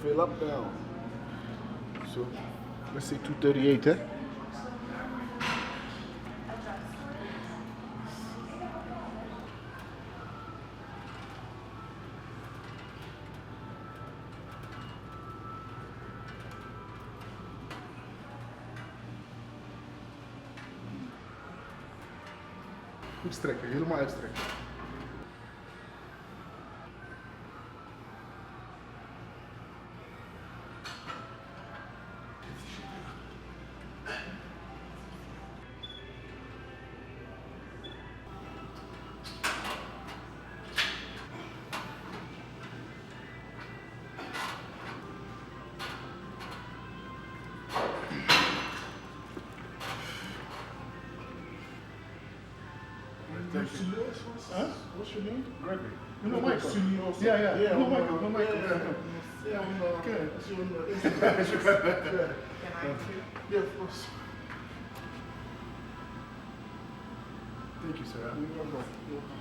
fill up now. So let's say 238, eh? Uitstrekken, helemaal uitstrekken. Huh? What's your name? Gregory. No, Michael. Yeah. No, Michael. No, Michael. Yeah, okay. That's your Instagram. Yeah, of course. Thank you, sir.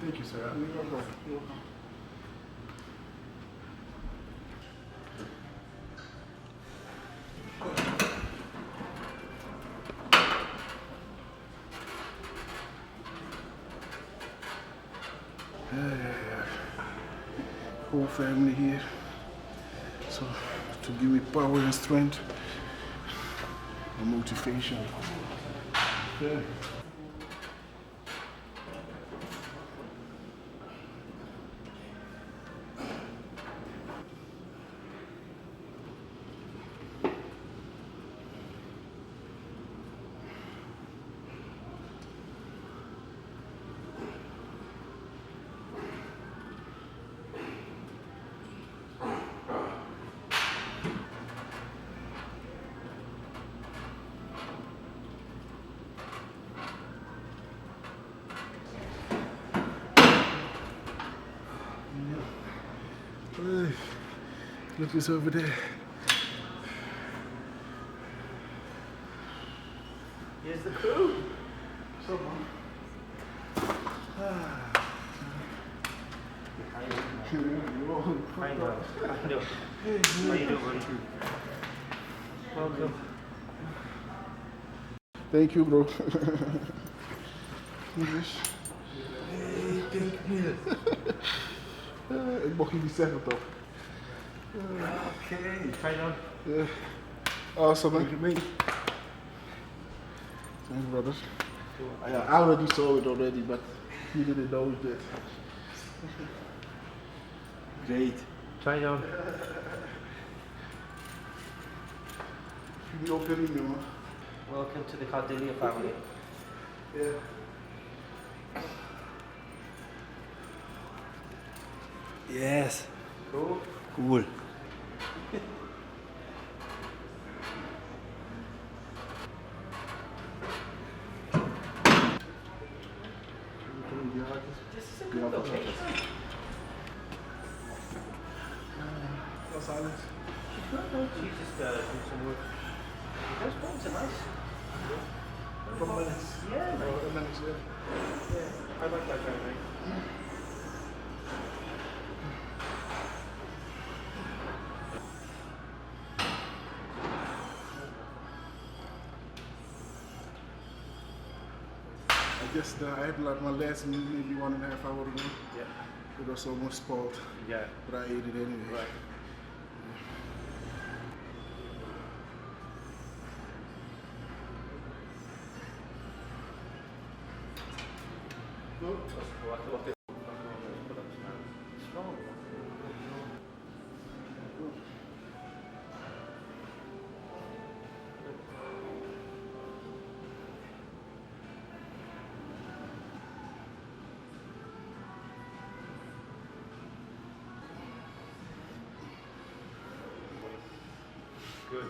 Thank you, sir. You're welcome. Yeah. Whole family here. So to give me power and strength and motivation. Yeah. Look who's over there. Here's the crew. What's up, man? I know. How you doing, buddy? Welcome. Thank you, bro. English. Hey, thank you. Ik mocht je niet zeggen toch? Okay, try on. Yeah. Awesome, man. Thank you, mate. Thanks, brothers. I already saw it already, but he didn't know it did. Great. Try on. Jullie ook erin, jongen. Welcome to the Cordelia family. Yeah. Yes. Cool. Cool. This is a good location. What's Alex? She's just do some work. Those bones are nice. From Lennox. Yeah. Lennox, yeah. Yeah. I like that guy, mate. I guess I had like my last meal maybe 1.5 hours ago. Yeah. It was almost spoiled. Yeah. But I ate it anyway. Right. Good. Strong. Good.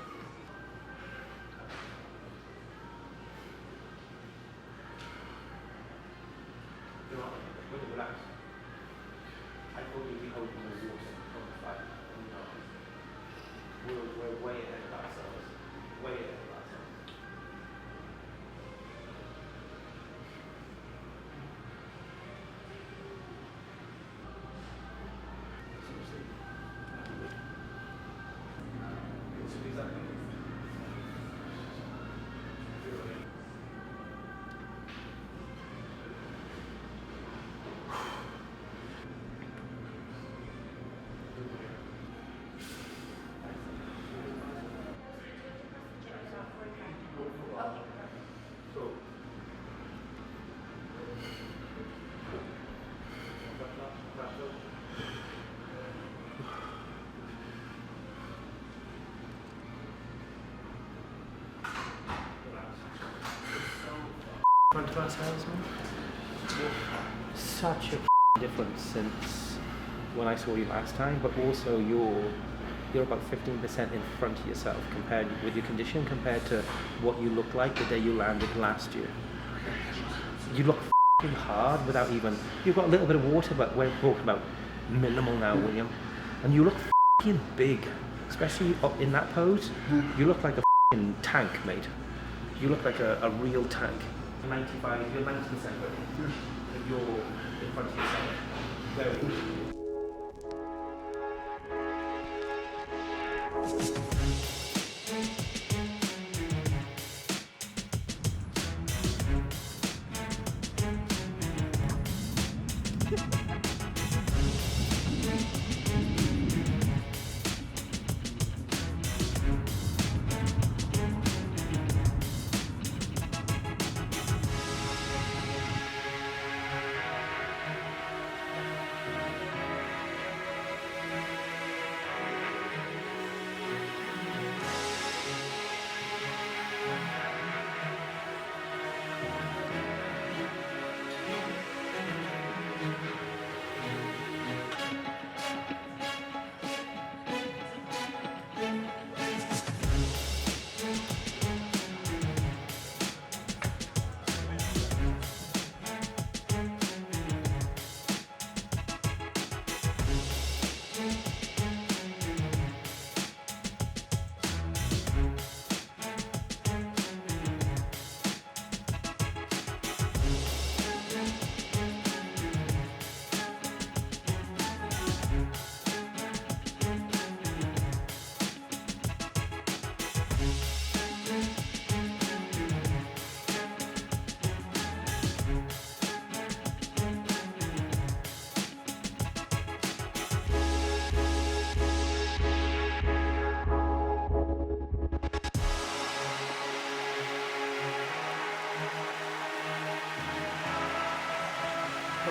You know, when you relax, I thought you'd be holding the water from the fight. We're way ahead of ourselves. Way ahead of ourselves. front of ourselves, man. Such a difference since when I saw you last time, but also you're about 15% in front of yourself compared with your condition compared to what you looked like the day you landed last year. You look f***ing hard without even, you've got a little bit of water, but we're talking about minimal now, William. And you look f***ing big, especially up in that pose. You look like a f***ing tank, mate. You look like a real tank. 95, you're 90% ready. You're in front of yourself. Very good.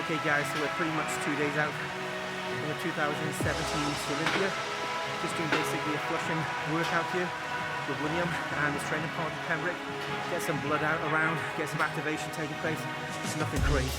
Okay guys, so we're pretty much 2 days out from the 2017 Olympia. Just doing basically a flushing workout here with William and his training partner Pembroke. Get some blood out around, get some activation taking place. It's nothing crazy.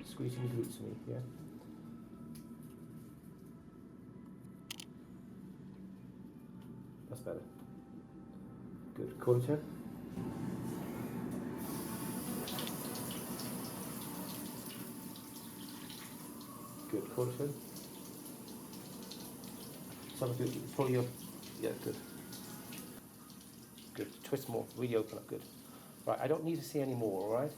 Squeezing your glutes me, yeah. That's better. Good. Quarter turn. Good. Quarter turn. Something good. Pull your. Yeah, good. Good. Twist more. Really open up. Good. Right. I don't need to see any more. All right.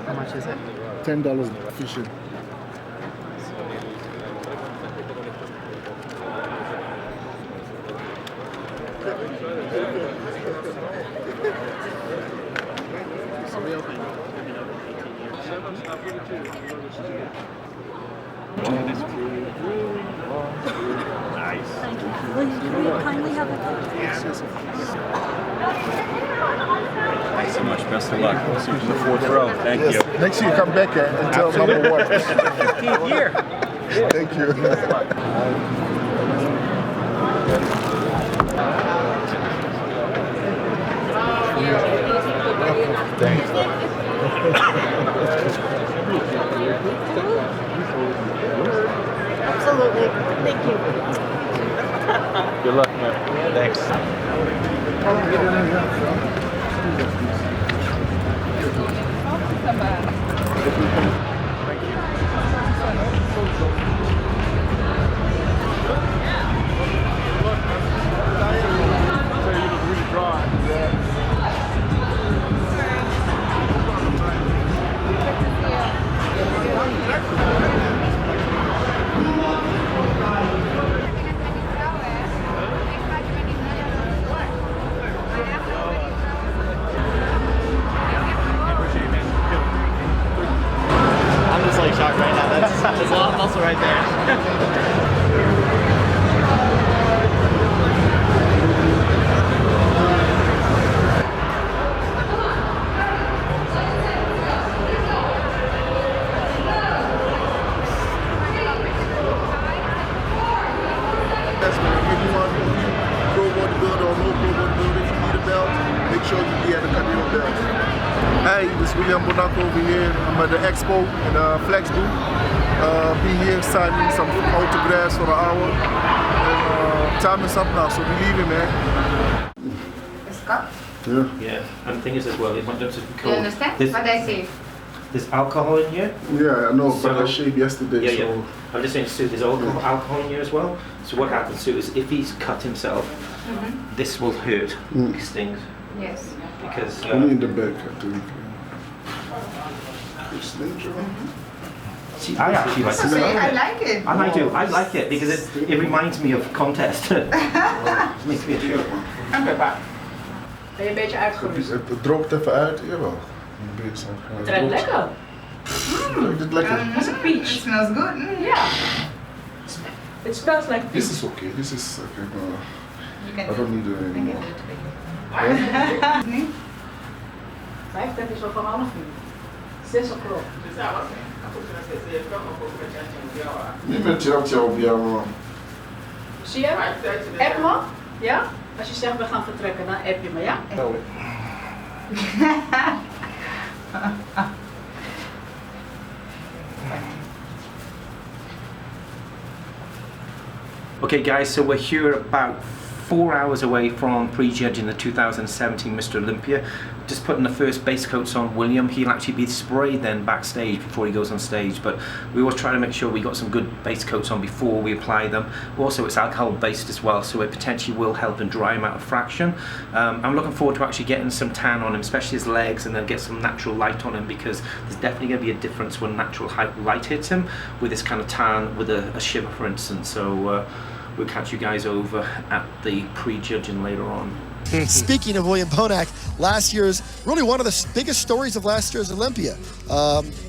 How much is it? $10 fishing. Nice. Thank you. Will you kindly have a Thanks so much. Best of luck. We'll see you from the fourth row. Thank you. Next year, come back and tell number one. 15th year. Thank you. Thanks. Absolutely. Thank you. Good luck, man. Thanks. muscle right there. Make sure you be at the country belt. Hey, this is William Bonac over here. I'm at the expo in the Flex booth. Be here signing some autographs for an hour. And time is up now, so we leaving, man. Yeah. Yeah, and the thing is as well, it might just be You cold. understand what I say? There's alcohol in here. Yeah, I know, So- but I shaved yesterday, Yeah, so... yeah. I'm just saying, Sue, there's alcohol in here as well. So what happens, Sue, is if he's cut himself, this will hurt. It stings. Yes. Because Only in the back, I think. see, I actually like So it. I like it. And I do. I like it because it reminds me of contest. Makes me a shirt. I'm weer bang. Ben je een beetje uitgerust? Het droogt even uit, jawel. Een beetje. Het ruikt lekker. Het is lekker. It's a peach. It smells good. Yeah. It smells like peach. This is okay, this is okay. I don't need it anymore. 5 is al van half uur. 6 o'clock. Niet met jou, man. Zie je? App me? Ja? Als je zegt we gaan vertrekken, dan app je me, ja? Okay, guys, so we're here about 4 hours away from prejudging the 2017 Mr. Olympia. Just putting the first base coats on William. He'll actually be sprayed then backstage before he goes on stage, but we always try to make sure we got some good base coats on before we apply them. Also, it's alcohol based as well, so it potentially will help and dry him out a fraction. I'm looking forward to actually getting some tan on him, especially his legs, and then get some natural light on him, because there's definitely going to be a difference when natural light hits him with this kind of tan with a shiver, for instance. So we'll catch you guys over at the prejudging later on. Speaking of William Bonac, last year's, really one of the biggest stories of last year's Olympia.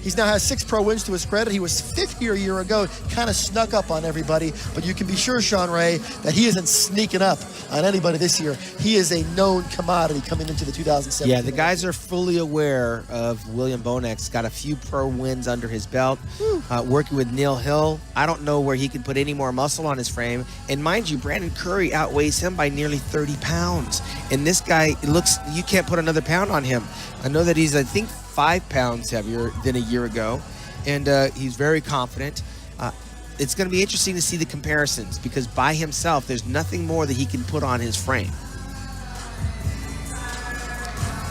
He's now has 6 pro wins to his credit. He was 5th here a year ago, kind of snuck up on everybody, but you can be sure, Sean Ray, that he isn't sneaking up on anybody this year. He is a known commodity coming into the 2017. Yeah, the guys are fully aware of William Bonac's got a few pro wins under his belt, working with Neil Hill. I don't know where he can put any more muscle on his frame. And mind you, Brandon Curry outweighs him by nearly 30 pounds. And this guy, it looks, you can't put another pound on him. I know that he's, I think, 5 pounds heavier than a year ago. And he's very confident. It's going to be interesting to see the comparisons, because by himself, there's nothing more that he can put on his frame.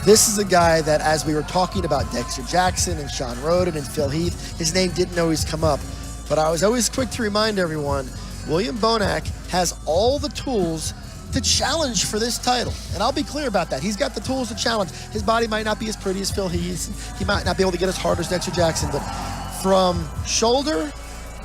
This is a guy that, as we were talking about Dexter Jackson and Sean Roden and Phil Heath, his name didn't always come up. But I was always quick to remind everyone, William Bonac has all the tools to challenge for this title. And I'll be clear about that. He's got the tools to challenge. His body might not be as pretty as Phil Heath. He might not be able to get as hard as Dexter Jackson, but from shoulder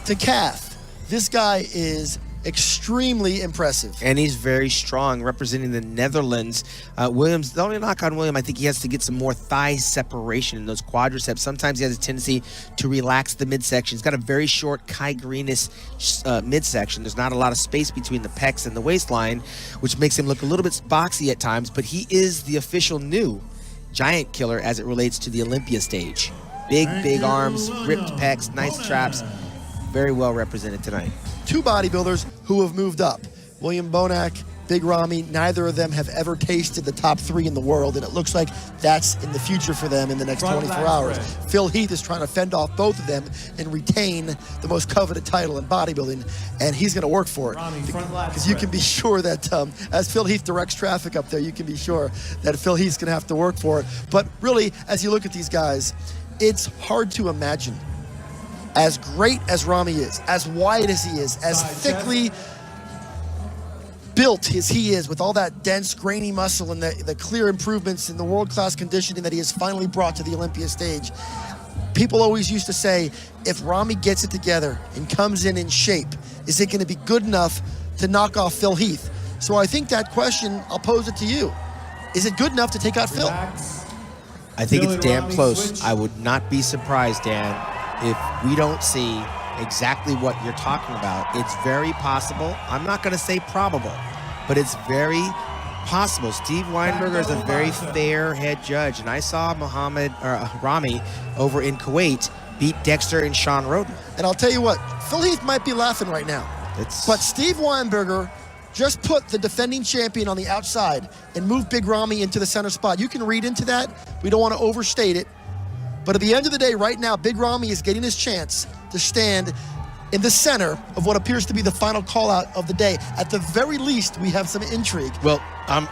to calf, this guy is extremely impressive. And he's very strong, representing the Netherlands. Williams, the only knock on William, I think he has to get some more thigh separation in those quadriceps. Sometimes he has a tendency to relax the midsection. He's got a very short Kai Greenis midsection. There's not a lot of space between the pecs and the waistline, which makes him look a little bit boxy at times, but he is the official new giant killer as it relates to the Olympia stage. Big arms, ripped pecs, nice traps. Very well represented tonight. 2 bodybuilders who have moved up. William Bonac, Big Ramy, neither of them have ever tasted the top 3 in the world, and it looks like that's in the future for them in the next 24 hours. Phil Heath is trying to fend off both of them and retain the most coveted title in bodybuilding, and he's going to work for it. Because you can be sure that as Phil Heath directs traffic up there, you can be sure that Phil Heath's going to have to work for it. But really, as you look at these guys, it's hard to imagine, as great as Ramy is, as wide as he is, as thickly built as he is, with all that dense, grainy muscle and the clear improvements in the world-class conditioning that he has finally brought to the Olympia stage. People always used to say, if Ramy gets it together and comes in shape, is it going to be good enough to knock off Phil Heath? So I think that question, I'll pose it to you. Is it good enough to take out Phil? I think it's damn close. I would not be surprised, Dan, if we don't see exactly what you're talking about. It's very possible. I'm not going to say probable, but it's very possible. Steve Weinberger is a very fair head judge, and I saw Rami over in Kuwait beat Dexter and Sean Roden. And I'll tell you what, Phil Heath might be laughing right now. But Steve Weinberger just put the defending champion on the outside and moved Big Rami into the center spot. You can read into that. We don't want to overstate it. But at the end of the day, right now, Big Rami is getting his chance to stand in the center of what appears to be the final call-out of the day. At the very least, we have some intrigue. Well, I'm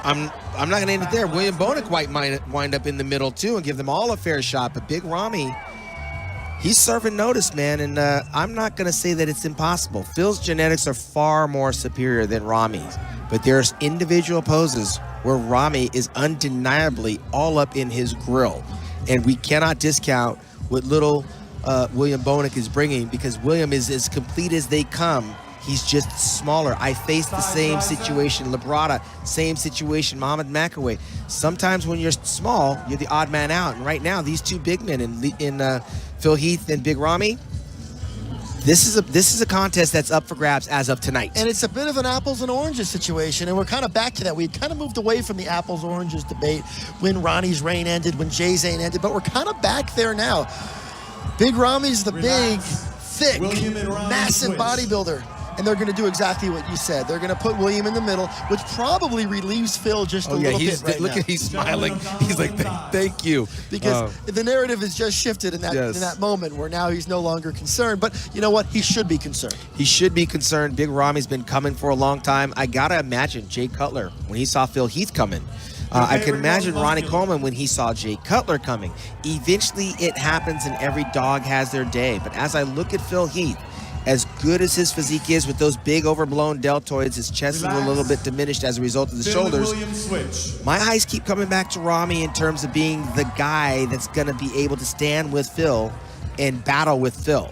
not going to end it there. William Bonac might wind up in the middle, too, and give them all a fair shot. But Big Rami, he's serving notice, man, and I'm not going to say that it's impossible. Phil's genetics are far more superior than Rami's, but there's individual poses where Rami is undeniably all up in his grill, and we cannot discount what little William Bonac is bringing, because William is as complete as they come. He's just smaller. I faced the same situation. Labrada, same situation. Muhammad Makaway. Sometimes when you're small, you're the odd man out. And right now, these two big men in Phil Heath and Big Rami, this is a contest that's up for grabs as of tonight. And it's a bit of an apples and oranges situation, and we're kind of back to that. We kind of moved away from the apples oranges debate when Ronnie's reign ended, when Jay's reign ended, but we're kind of back there now. Big Rami's the big, thick, massive bodybuilder. And they're going to do exactly what you said. They're going to put William in the middle, which probably relieves Phil just a little bit right look now. He's smiling. He's like, thank you. Because the narrative has just shifted in that moment where now he's no longer concerned. But you know what? He should be concerned. He should be concerned. Big Rami's been coming for a long time. I got to imagine Jay Cutler, when he saw Phil Heath coming. I can imagine Ronnie Coleman when he saw Jay Cutler coming. Eventually, it happens and every dog has their day. But as I look at Phil Heath, as good as his physique is with those big overblown deltoids, his chest is a little bit diminished as a result of the shoulders. My eyes keep coming back to Rami in terms of being the guy that's going to be able to stand with Phil and battle with Phil.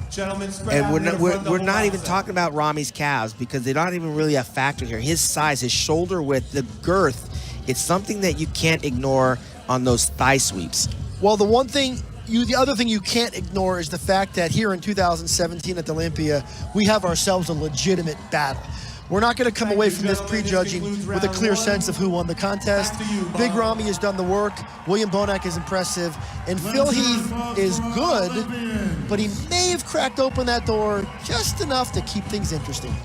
And we're not even talking about Rami's calves, because they're not even really a factor here. His size, his shoulder width, the girth, it's something that you can't ignore on those thigh sweeps. Well, the other thing you can't ignore is the fact that here in 2017 at the Olympia, we have ourselves a legitimate battle. We're not going to come away from this prejudging with a clear sense of who won the contest. Big Rami has done the work. William Bonac is impressive. And Phil Heath is good, but he may have cracked open that door just enough to keep things interesting.